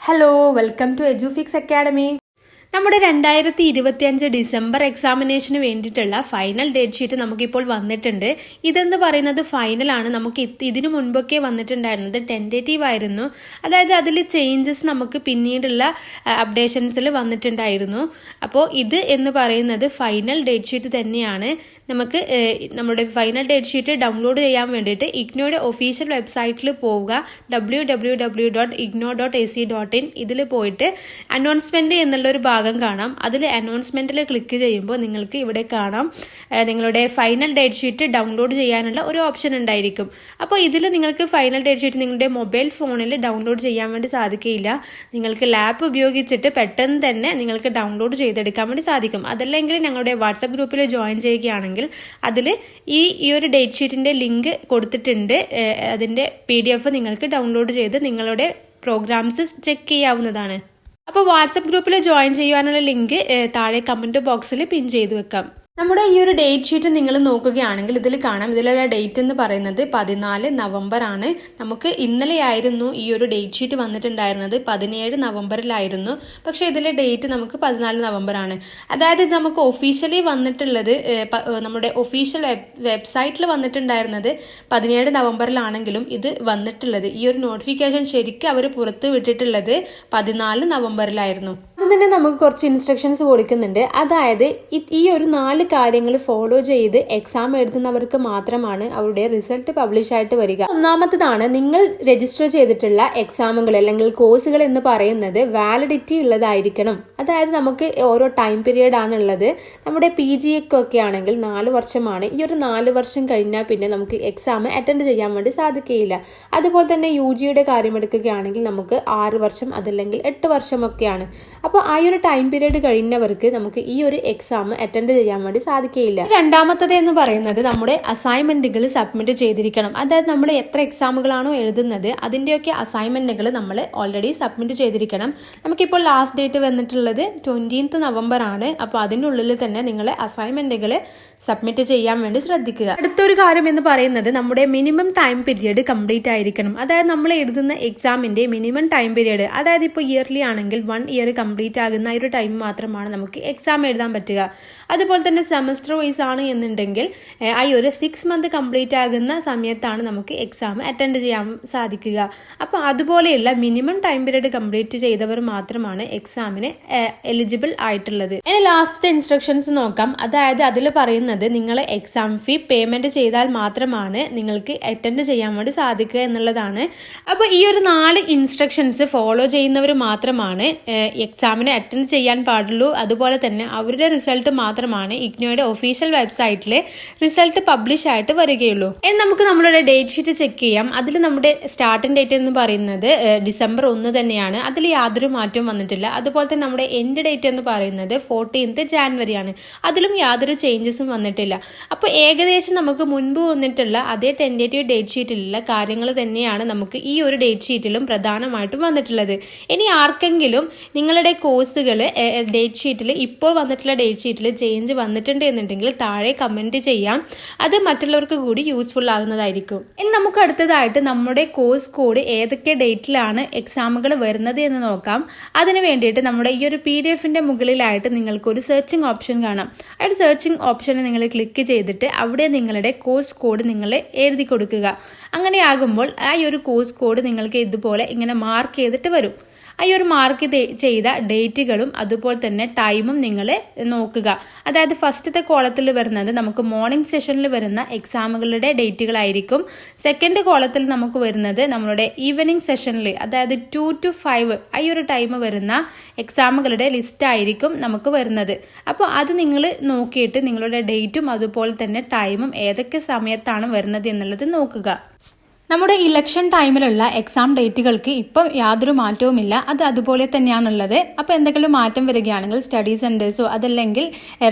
Hello, welcome to Edufix academy. നമ്മുടെ 2025 December എക്സാമിനേഷന് വേണ്ടിയിട്ടുള്ള final date sheet നമുക്കിപ്പോൾ വന്നിട്ടുണ്ട്. ഇതെന്ന് പറയുന്നത് ഫൈനലാണ്. നമുക്ക് ഇതിനു മുൻപൊക്കെ വന്നിട്ടുണ്ടായിരുന്നത് ടെൻറ്റേറ്റീവ് ആയിരുന്നു. അതായത് അതിൽ ചേഞ്ചസ് നമുക്ക് പിന്നീടുള്ള അപ്ഡേഷൻസിൽ വന്നിട്ടുണ്ടായിരുന്നു. അപ്പോൾ ഇത് എന്ന് പറയുന്നത് ഫൈനൽ ഡേറ്റ് ഷീറ്റ് തന്നെയാണ്. നമുക്ക് നമ്മുടെ ഫൈനൽ ഡേറ്റ് ഷീറ്റ് ഡൗൺലോഡ് ചെയ്യാൻ വേണ്ടിയിട്ട് ഇഗ്നോയുടെ ഒഫീഷ്യൽ വെബ്സൈറ്റിൽ പോവുക. www.igno.ac.in. ഇതിൽ പോയിട്ട് അനൗൺസ്മെൻറ്റ് എന്നുള്ളൊരു ഭാഗം കാണാം. അതിൽ അനൗൺസ്മെൻറ്റിൽ ക്ലിക്ക് ചെയ്യുമ്പോൾ നിങ്ങൾക്ക് ഇവിടെ കാണാം നിങ്ങളുടെ ഫൈനൽ ഡേറ്റ് ഷീറ്റ് ഡൗൺലോഡ് ചെയ്യാനുള്ള ഒരു ഓപ്ഷൻ ഉണ്ടായിരിക്കും. അപ്പോൾ ഇതിൽ നിങ്ങൾക്ക് ഫൈനൽ ഡേറ്റ് ഷീറ്റ് നിങ്ങളുടെ മൊബൈൽ ഫോണിൽ ഡൗൺലോഡ് ചെയ്യാൻ വേണ്ടി സാധിക്കില്ല. നിങ്ങൾക്ക് ലാപ്പ് ഉപയോഗിച്ചിട്ട് പെട്ടെന്ന് തന്നെ നിങ്ങൾക്ക് ഡൗൺലോഡ് ചെയ്തെടുക്കാൻ വേണ്ടി സാധിക്കും. അതല്ലെങ്കിൽ ഞങ്ങളുടെ വാട്സപ്പ് ഗ്രൂപ്പിൽ ജോയിൻ ചെയ്യുകയാണെങ്കിൽ അതിൽ ഈ ഒരു ഡേറ്റ് ഷീറ്റിൻ്റെ ലിങ്ക് കൊടുത്തിട്ടുണ്ട്. അതിൻ്റെ PDF നിങ്ങൾക്ക് ഡൗൺലോഡ് ചെയ്ത് നിങ്ങളുടെ പ്രോഗ്രാംസ് ചെക്ക് ചെയ്യാവുന്നതാണ്. അപ്പോൾ വാട്സപ്പ് ഗ്രൂപ്പിൽ ജോയിൻ ചെയ്യാനുള്ള ലിങ്ക് താഴെ കമൻറ്റ് ബോക്സിൽ പിൻ ചെയ്ത് വെക്കാം. നമ്മുടെ ഈ ഒരു ഡേറ്റ് ഷീറ്റ് നിങ്ങൾ നോക്കുകയാണെങ്കിൽ ഇതിൽ കാണാം. ഇതിലുള്ള ഡേറ്റ് എന്ന് പറയുന്നത് 14 നവംബർ ആണ്. നമുക്ക് ഇന്നലെയായിരുന്നു ഈ ഒരു ഡേറ്റ് ഷീറ്റ് വന്നിട്ടുണ്ടായിരുന്നത്. 17 നവംബറിലായിരുന്നു. പക്ഷേ ഇതിലെ ഡേറ്റ് നമുക്ക് 14 നവംബർ ആണ്. അതായത് നമുക്ക് ഒഫീഷ്യലി വന്നിട്ടുള്ളത് നമ്മുടെ ഒഫീഷ്യൽ വെബ്സൈറ്റിൽ വന്നിട്ടുണ്ടായിരുന്നത് 17 നവംബറിലാണെങ്കിലും ഇത് വന്നിട്ടുള്ളത് ഈ ഒരു നോട്ടിഫിക്കേഷൻ ശരിക്കും അവർ പുറത്ത് വിട്ടിട്ടുള്ളത് 14 നവംബറിലായിരുന്നു. അത് തന്നെ നമുക്ക് കുറച്ച് ഇൻസ്ട്രക്ഷൻസ് കൊടുക്കുന്നുണ്ട്. അതായത് ഈ ഒരു 4 കാര്യങ്ങൾ ഫോളോ ചെയ്ത് എക്സാം എഴുതുന്നവർക്ക് മാത്രമാണ് അവരുടെ റിസൾട്ട് പബ്ലിഷ് ആയിട്ട് വരിക. ഒന്നാമത്തതാണ്, നിങ്ങൾ രജിസ്റ്റർ ചെയ്തിട്ടുള്ള എക്സാമുകൾ അല്ലെങ്കിൽ കോഴ്സുകൾ എന്ന് പറയുന്നത് വാലിഡിറ്റി ഉള്ളതായിരിക്കണം. അതായത് നമുക്ക് ഓരോ ടൈം പീരീഡ് ആണ് ഉള്ളത്. നമ്മുടെ PG ഒക്കെ ആണെങ്കിൽ 4 വർഷമാണ്. ഈ ഒരു 4 വർഷം കഴിഞ്ഞാൽ പിന്നെ നമുക്ക് എക്സാം അറ്റൻഡ് ചെയ്യാൻ വേണ്ടി സാധിക്കുകയില്ല. അതുപോലെ തന്നെ UGയുടെ കാര്യം എടുക്കുകയാണെങ്കിൽ നമുക്ക് 6 വർഷം അതല്ലെങ്കിൽ 8 വർഷമൊക്കെയാണ്. അപ്പോൾ ആ ഒരു ടൈം പീരീഡ് കഴിഞ്ഞവർക്ക് നമുക്ക് ഈ ഒരു എക്സാം അറ്റൻഡ് ചെയ്യാൻ വേണ്ടി സാധിക്കുകയില്ല. രണ്ടാമത്തത് എന്ന് പറയുന്നത് നമ്മുടെ അസൈൻമെന്റുകൾ സബ്മിറ്റ് ചെയ്തിരിക്കണം. അതായത് നമ്മൾ എത്ര എക്സാമുകളാണോ എഴുതുന്നത് അതിൻ്റെയൊക്കെ അസൈൻമെന്റുകൾ നമ്മൾ ഓൾറെഡി സബ്മിറ്റ് ചെയ്തിരിക്കണം. നമുക്കിപ്പോൾ ലാസ്റ്റ് ഡേറ്റ് വന്നിട്ടുള്ളത് 20th നവംബർ ആണ്. അപ്പോൾ അതിനുള്ളിൽ തന്നെ നിങ്ങൾ അസൈൻമെന്റുകൾ സബ്മിറ്റ് ചെയ്യാൻ വേണ്ടി ശ്രദ്ധിക്കുക. അടുത്തൊരു കാര്യം എന്ന് പറയുന്നത് നമ്മുടെ മിനിമം ടൈം പീരീഡ് കംപ്ലീറ്റ് ആയിരിക്കണം. അതായത് നമ്മൾ എഴുതുന്ന എക്സാമിന്റെ മിനിമം ടൈം പീരീഡ്, അതായത് ഇപ്പോൾ ഇയർലി ആണെങ്കിൽ 1 ഇയർ കംപ്ലീറ്റ് ആകുന്ന ഒരു ടൈം മാത്രമാണ് നമുക്ക് എക്സാം എഴുതാൻ പറ്റുക. അതുപോലെ തന്നെ സെമസ്റ്റർ വൈസ് ആണ് എന്നുണ്ടെങ്കിൽ ആ ഒരു 6 മന്ത് കംപ്ലീറ്റ് ആകുന്ന സമയത്താണ് നമുക്ക് എക്സാം അറ്റൻഡ് ചെയ്യാൻ സാധിക്കുക. അപ്പോൾ അതുപോലെയുള്ള മിനിമം ടൈം പീരീഡ് കംപ്ലീറ്റ് ചെയ്തവർ മാത്രമാണ് എക്സാമിന് എലിജിബിൾ ആയിട്ടുള്ളത്. ഇനി ലാസ്റ്റത്തെ ഇൻസ്ട്രക്ഷൻസ് നോക്കാം. അതായത് അതിൽ പറയുന്നത് നിങ്ങൾ എക്സാം ഫീ പേയ്മെന്റ് ചെയ്താൽ മാത്രമാണ് നിങ്ങൾക്ക് അറ്റൻഡ് ചെയ്യാൻ വേണ്ടി സാധിക്കുക എന്നുള്ളതാണ്. അപ്പോൾ ഈ ഒരു 4 ഇൻസ്ട്രക്ഷൻസ് ഫോളോ ചെയ്യുന്നവർ മാത്രമാണ് എക്സാമിന് അറ്റൻഡ് ചെയ്യാൻ പാടുള്ളൂ. അതുപോലെ തന്നെ അവരുടെ റിസൾട്ട് മാത്രമാണ് ഇഗ്നോയുടെ ഒഫീഷ്യൽ വെബ്സൈറ്റിൽ റിസൾട്ട് പബ്ലിഷ് ആയിട്ട് വരികയുള്ളൂ. ഇനി നമുക്ക് നമ്മുടെ ഡേറ്റ് ഷീറ്റ് ചെക്ക് ചെയ്യാം. അതിൽ നമ്മുടെ സ്റ്റാർട്ടിംഗ് ഡേറ്റ് എന്ന് പറയുന്നത് ഡിസംബർ 1 തന്നെയാണ്. അതിൽ യാതൊരു മാറ്റവും വന്നിട്ടില്ല. അതുപോലെ തന്നെ നമ്മുടെ എൻഡ് ഡേറ്റ് എന്ന് പറയുന്നത് 14th ജാനുവരിയാണ്. അതിലും യാതൊരു ചേഞ്ചസും വന്നിട്ടില്ല. അപ്പോൾ ഏകദേശം നമുക്ക് മുൻപ് വന്നിട്ടുള്ള അതേ ടെൻറ്റേറ്റീവ് ഡേറ്റ് ഷീറ്റിലുള്ള കാര്യങ്ങൾ തന്നെയാണ് നമുക്ക് ഈ ഒരു ഡേറ്റ് ഷീറ്റിലും പ്രധാനമായിട്ടും വന്നിട്ടുള്ളത്. ഇനി ആർക്കെങ്കിലും നിങ്ങളുടെ കോഴ്സുകൾ ഡേറ്റ് ഷീറ്റിൽ ഇപ്പോൾ വന്നിട്ടുള്ള ഡേറ്റ് ഷീറ്റിൽ ചേഞ്ച് വന്നിട്ടുണ്ട് എന്നുണ്ടെങ്കിൽ താഴെ കമൻറ്റ് ചെയ്യാം. അത് മറ്റുള്ളവർക്ക് കൂടി യൂസ്ഫുൾ ആകുന്നതായിരിക്കും. ഇനി നമുക്ക് അടുത്തതായിട്ട് നമ്മുടെ കോഴ്സ് കോഡ് ഏതൊക്കെ ഡേറ്റിലാണ് എക്സാമുകൾ വരുന്നത് എന്ന് നോക്കാം. അതിന് വേണ്ടിയിട്ട് നമ്മുടെ ഈ ഒരു PDF-ന്റെ മുകളിലായിട്ട് നിങ്ങൾക്കൊരു സെർച്ചിങ് ഓപ്ഷൻ കാണാം. ആ ഒരു സെർച്ചിങ് ഓപ്ഷനെ നിങ്ങൾ ക്ലിക്ക് ചെയ്തിട്ട് അവിടെ നിങ്ങളുടെ കോഴ്സ് കോഡ് നിങ്ങൾ എഴുതി കൊടുക്കുക. അങ്ങനെയാകുമ്പോൾ ആ ഒരു കോഴ്സ് കോഡ് നിങ്ങൾക്ക് ഇതുപോലെ ഇങ്ങനെ മാർക്ക് ചെയ്തിട്ട് വരും. ആ ഒരു മാർക്ക് ചെയ്ത ഡേറ്റുകളും അതുപോലെ തന്നെ ടൈമും നിങ്ങൾ നോക്കുക. അതായത് ഫസ്റ്റത്തെ കോളത്തിൽ വരുന്നത് നമുക്ക് മോർണിംഗ് സെഷനിൽ വരുന്ന എക്സാമുകളുടെ ഡേറ്റുകളായിരിക്കും. സെക്കൻഡ് കോളത്തിൽ നമുക്ക് വരുന്നത് നമ്മളുടെ ഈവനിങ് സെഷനിൽ, അതായത് 2 to 5 ആ ഒരു ടൈം വരുന്ന എക്സാമുകളുടെ ലിസ്റ്റ് ആയിരിക്കും നമുക്ക് വരുന്നത്. അപ്പോൾ അത് നിങ്ങൾ നോക്കിയിട്ട് നിങ്ങളുടെ ഡേറ്റും അതുപോലെ തന്നെ ടൈമും ഏതൊക്കെ സമയത്താണ് വരുന്നത് എന്നുള്ളത് നോക്കുക. നമ്മുടെ ഇലക്ഷൻ ടൈമിലുള്ള എക്സാം ഡേറ്റുകൾക്ക് ഇപ്പം യാതൊരു മാറ്റവുമില്ല. അത് അതുപോലെ തന്നെയാണുള്ളത്. അപ്പോൾ എന്തെങ്കിലും മാറ്റം വരികയാണെങ്കിൽ സ്റ്റഡി സെന്റേഴ്സോ അതല്ലെങ്കിൽ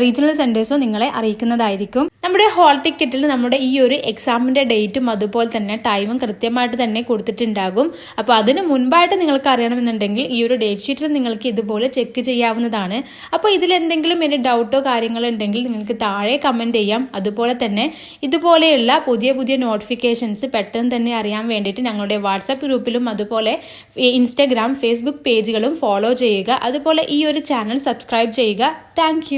റീജിയണൽ സെന്റേഴ്സോ നിങ്ങളെ അറിയിക്കുന്നതായിരിക്കും. നമ്മുടെ ഹോൾ ടിക്കറ്റിൽ നമ്മുടെ ഈ ഒരു എക്സാമിൻ്റെ ഡേറ്റും അതുപോലെ തന്നെ ടൈമും കൃത്യമായിട്ട് തന്നെ കൊടുത്തിട്ടുണ്ടാകും. അപ്പോൾ അതിന് മുൻപായിട്ട് നിങ്ങൾക്ക് അറിയണമെന്നുണ്ടെങ്കിൽ ഈ ഒരു ഡേറ്റ് ഷീറ്റിൽ നിങ്ങൾക്ക് ഇതുപോലെ ചെക്ക് ചെയ്യാവുന്നതാണ്. അപ്പോൾ ഇതിലെന്തെങ്കിലും ഇനി ഡൗട്ടോ കാര്യങ്ങളോ ഉണ്ടെങ്കിൽ നിങ്ങൾക്ക് താഴെ കമൻറ്റ് ചെയ്യാം. അതുപോലെ തന്നെ ഇതുപോലെയുള്ള പുതിയ പുതിയ നോട്ടിഫിക്കേഷൻസ് പെട്ടെന്ന് തന്നെ അറിയാൻ വേണ്ടിയിട്ട് ഞങ്ങളുടെ വാട്സാപ്പ് ഗ്രൂപ്പിലും അതുപോലെ ഇൻസ്റ്റാഗ്രാം ഫേസ്ബുക്ക് പേജുകളും ഫോളോ ചെയ്യുക. അതുപോലെ ഈ ഒരു ചാനൽ സബ്സ്ക്രൈബ് ചെയ്യുക. താങ്ക്